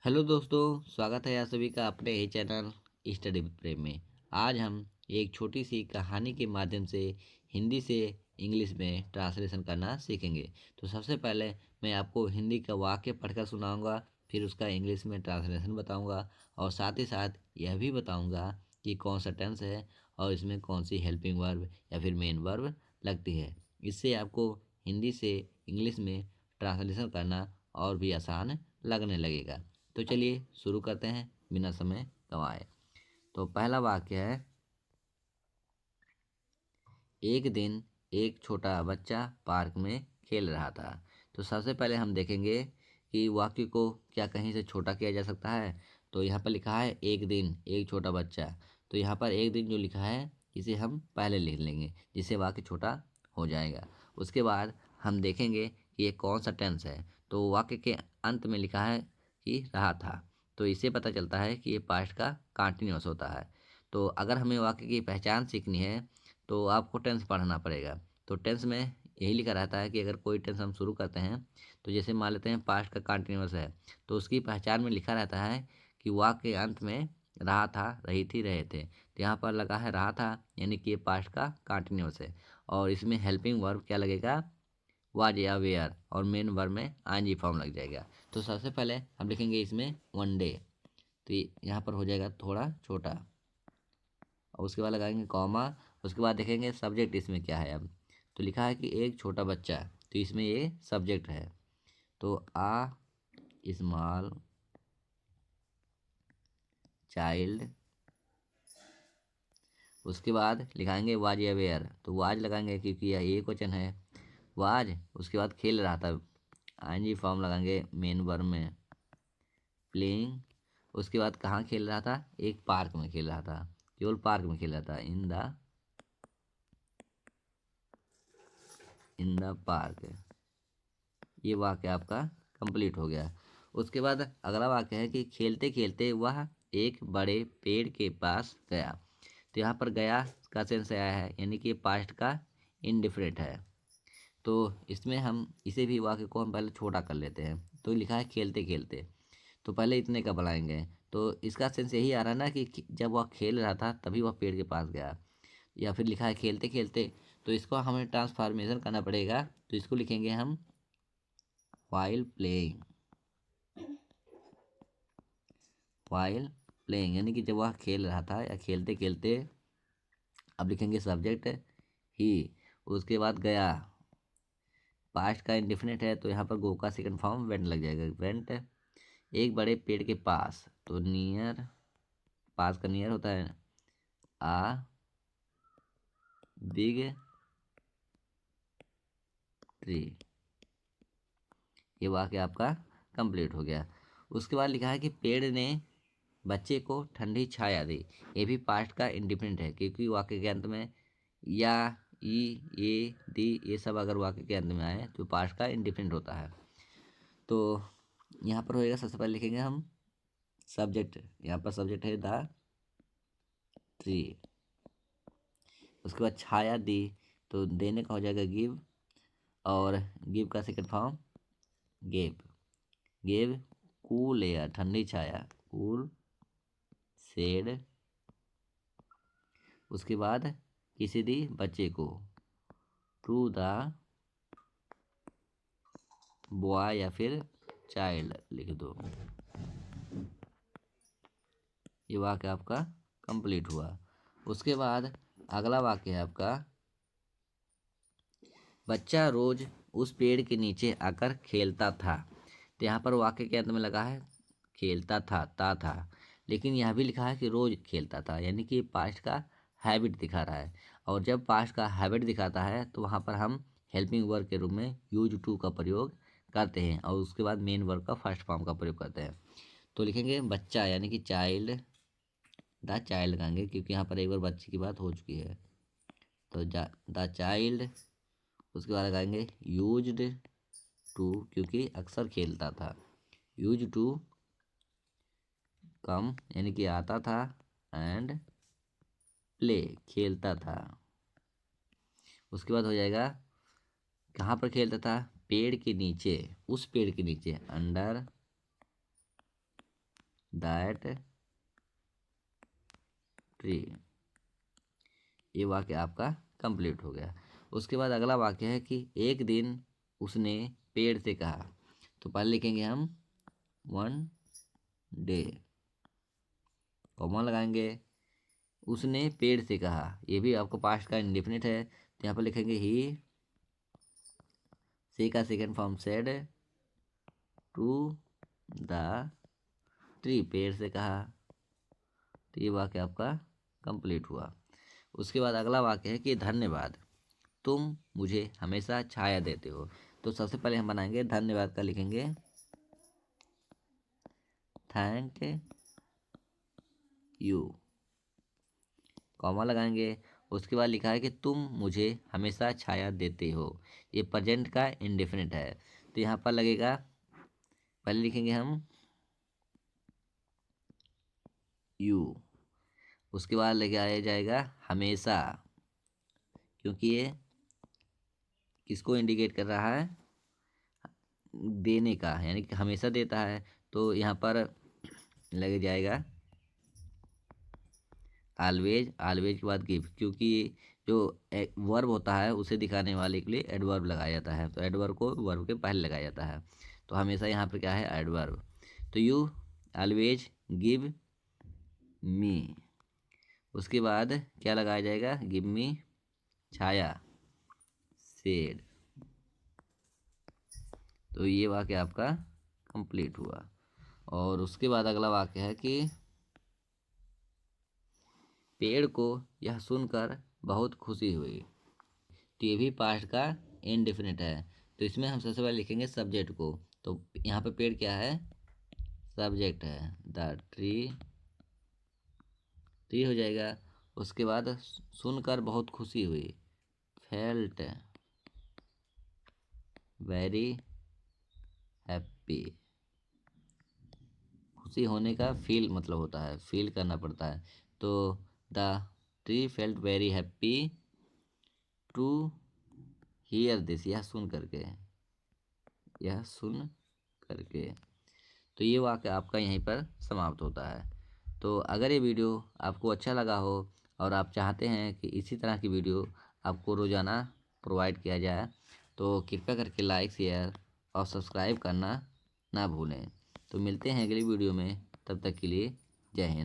Hello दोस्तों, स्वागत है आप सभी का अपने ही चैनल स्टडी विद प्रेम में। आज हम एक छोटी सी कहानी के माध्यम से हिंदी से इंग्लिश में ट्रांसलेशन करना सीखेंगे। तो सबसे पहले मैं आपको हिंदी का वाक्य पढ़कर सुनाऊंगा, फिर उसका इंग्लिश में ट्रांसलेशन बताऊंगा और साथ ही साथ यह भी बताऊंगा कि कौन सा टेंस है और इसमें कौन सी हेल्पिंग वर्ब या फिर मेन वर्ब लगती है। इससे आपको हिंदी से इंग्लिश में ट्रांसलेशन करना और भी आसान लगने लगेगा। तो चलिए शुरू करते हैं बिना समय गंवाए। तो पहला वाक्य है, एक दिन एक छोटा बच्चा पार्क में खेल रहा था। तो सबसे पहले हम देखेंगे कि वाक्य को क्या कहीं से छोटा किया जा सकता है। तो यहाँ पर लिखा है एक दिन एक छोटा बच्चा। तो यहाँ पर एक दिन जो लिखा है इसे हम पहले लिख लेंगे, जिससे वाक्य छोटा हो जाएगा। उसके बाद हम देखेंगे कि ये कौन सा टेंस है। तो वाक्य के अंत में लिखा है कि रहा था। तो इससे पता चलता है कि ये पास्ट का कंटिन्यूअस होता है। तो अगर हमें वाक्य की पहचान सीखनी है तो आपको टेंस पढ़ना पड़ेगा। तो टेंस में यही लिखा रहता है कि अगर कोई टेंस हम शुरू करते हैं, तो जैसे मान लेते हैं पास्ट का कंटिन्यूअस है, तो उसकी पहचान में लिखा रहता है कि वाक्य के अंत में रहा था, रही थी, रहे थे। तो यहाँ पर लगा है रहा था, यानी कि ये पास्ट का कंटिन्यूअस है। और इसमें हेल्पिंग वर्ब क्या लगेगा, वाज या वेयर, और मेन वर्ब में आईएनजी फॉर्म लग जाएगा। तो सबसे पहले हम लिखेंगे इसमें वन डे। तो यहाँ पर हो जाएगा थोड़ा छोटा, और उसके बाद लगाएंगे कॉमा। उसके बाद देखेंगे सब्जेक्ट इसमें क्या है। अब तो लिखा है कि एक छोटा बच्चा, तो इसमें ये सब्जेक्ट है। तो आ स्मॉल चाइल्ड। उसके बाद लिखाएंगे वाज या वेयर। तो वाज लगाएंगे क्योंकि यह एक वचन है, वाज। उसके बाद खेल रहा था, आईएनजी फॉर्म लगाएंगे मेन वर्ब में, प्लेइंग। उसके बाद कहाँ खेल रहा था, एक पार्क में खेल रहा था, केवल पार्क में खेल रहा था, इन द पार्क। ये वाक्य आपका कंप्लीट हो गया। उसके बाद अगला वाक्य है कि खेलते खेलते वह एक बड़े पेड़ के पास गया। तो यहाँ पर गया का सेंस आया है, यानी कि पास्ट का इनडिफरेंट है। तो इसमें हम इसे भी वाक्य को हम पहले छोटा कर लेते हैं। तो लिखा है खेलते खेलते, तो पहले इतने का बनाएंगे। तो इसका सेंस यही आ रहा है ना कि जब वह खेल रहा था तभी वह पेड़ के पास गया। या फिर लिखा है खेलते खेलते, तो इसको हमें ट्रांसफॉर्मेशन करना पड़ेगा। तो इसको लिखेंगे हम वाइल प्लेइंग। वाइल प्लेइंग यानी कि जब वह खेल रहा था या खेलते खेलते। अब लिखेंगे सब्जेक्ट ही। उसके बाद गया, पास्ट का इंडिफिनिट है, तो यहाँ पर गो का सेकंड फॉर्म वेंट लग जाएगा, वेंट। एक बड़े पेड़ के पास, तो नियर, पास का नियर होता है आ बिग ट्री। ये वाक्य आपका कंप्लीट हो गया। उसके बाद लिखा है कि पेड़ ने बच्चे को ठंडी छाया दी। ये भी पास्ट का इंडिपेंडेंट है, क्योंकि वाक्य के अंत में या, ई, ए, दी, ये सब अगर वाक्य के अंत में आए तो पास्ट का इंडिपेंडेंट होता है। तो यहाँ पर होएगा, सबसे पहले लिखेंगे हम सब्जेक्ट। यहाँ पर सब्जेक्ट है द ट्री। उसके बाद छाया दी, तो देने का हो जाएगा गिव, और गिव का second form gave. Gave cool air, ठंडी छाया, कूल शेड। उसके बाद किसी दी बच्चे को, टू द बॉय या फिर चाइल्ड लिख दो। ये वाक्य आपका कंप्लीट हुआ। उसके बाद अगला वाक्य है आपका, बच्चा रोज उस पेड़ के नीचे आकर खेलता था। तो यहाँ पर वाक्य के अंत में लगा है खेलता था, ता था, लेकिन यह भी लिखा है कि रोज खेलता था, यानी कि पास्ट का हैबिट दिखा रहा है। और जब पास्ट का हैबिट दिखाता है तो वहाँ पर हम हेल्पिंग वर्ब के रूप में यूज टू का प्रयोग करते हैं, और उसके बाद मेन वर्ब का फर्स्ट फॉर्म का प्रयोग करते हैं। तो लिखेंगे बच्चा यानी कि चाइल्ड, द चाइल्ड लगाएंगे क्योंकि यहाँ पर एक बार बच्चे की बात हो चुकी है। तो द चाइल्ड। उसके बाद लगाएंगे यूज्ड टू, क्योंकि अक्सर खेलता था, यूज टू कम यानी कि आता था, एंड प्ले खेलता था। उसके बाद हो जाएगा कहाँ पर खेलता था, पेड़ के नीचे, उस पेड़ के नीचे, अंडर दैट ट्री। ये वाक्य आपका कंप्लीट हो गया। उसके बाद अगला वाक्य है कि एक दिन उसने पेड़ से कहा। तो पहले लिखेंगे हम वन डे, कॉमा लगाएंगे, उसने पेड़ से कहा, ये भी आपको पास्ट का इंडेफिनिट है, तो यहाँ पर लिखेंगे ही। से का second form said to the tree, पेड़ से कहा। तो ये वाक्य आपका कंप्लीट हुआ। उसके बाद अगला वाक्य है कि धन्यवाद, तुम मुझे हमेशा छाया देते हो। तो सबसे पहले हम बनाएंगे धन्यवाद का, लिखेंगे थैंक यू, कॉमा लगाएंगे। उसके बाद लिखा है कि तुम मुझे हमेशा छाया देते हो, ये प्रेजेंट का इंडेफिनिट है, तो यहाँ पर लगेगा, पहले लिखेंगे हम यू, उसके बाद लेके आया जाएगा हमेशा, क्योंकि ये किसको इंडिकेट कर रहा है, देने का, यानी कि हमेशा देता है। तो यहाँ पर लग जाएगा ऑलवेज, ऑलवेज के बाद गिव, क्योंकि जो वर्ब होता है उसे दिखाने वाले के लिए एडवर्ब लगाया जाता है, तो एडवर्ब को वर्ब के पहले लगाया जाता है। तो हमेशा यहाँ पर क्या है, एडवर्ब। तो यू ऑलवेज गिव मी, उसके बाद क्या लगाया जाएगा, गिव मी छाया, शेड। तो ये वाक्य आपका कंप्लीट हुआ। और उसके बाद अगला वाक्य है कि पेड़ को यह सुनकर बहुत खुशी हुई। तो ये भी पास्ट का इनडेफिनिट है, तो इसमें हम सबसे पहले लिखेंगे सब्जेक्ट को। तो यहाँ पे पेड़ क्या है, सब्जेक्ट है, द ट्री, ट्री हो जाएगा। उसके बाद सुनकर बहुत खुशी हुई, फेल्ट वेरी हैप्पी, खुशी होने का फील मतलब होता है, फील करना पड़ता है। तो the tree felt very happy to hear this, यह सुन करके, यह सुन करके। तो ये वाक्य आपका यहीं पर समाप्त होता है। तो अगर ये वीडियो आपको अच्छा लगा हो और आप चाहते हैं कि इसी तरह की वीडियो आपको रोज़ाना प्रोवाइड किया जाए, तो कृपया करके लाइक, शेयर और सब्सक्राइब करना ना भूलें। तो मिलते हैं अगली वीडियो में, तब तक के लिए जय हिंद।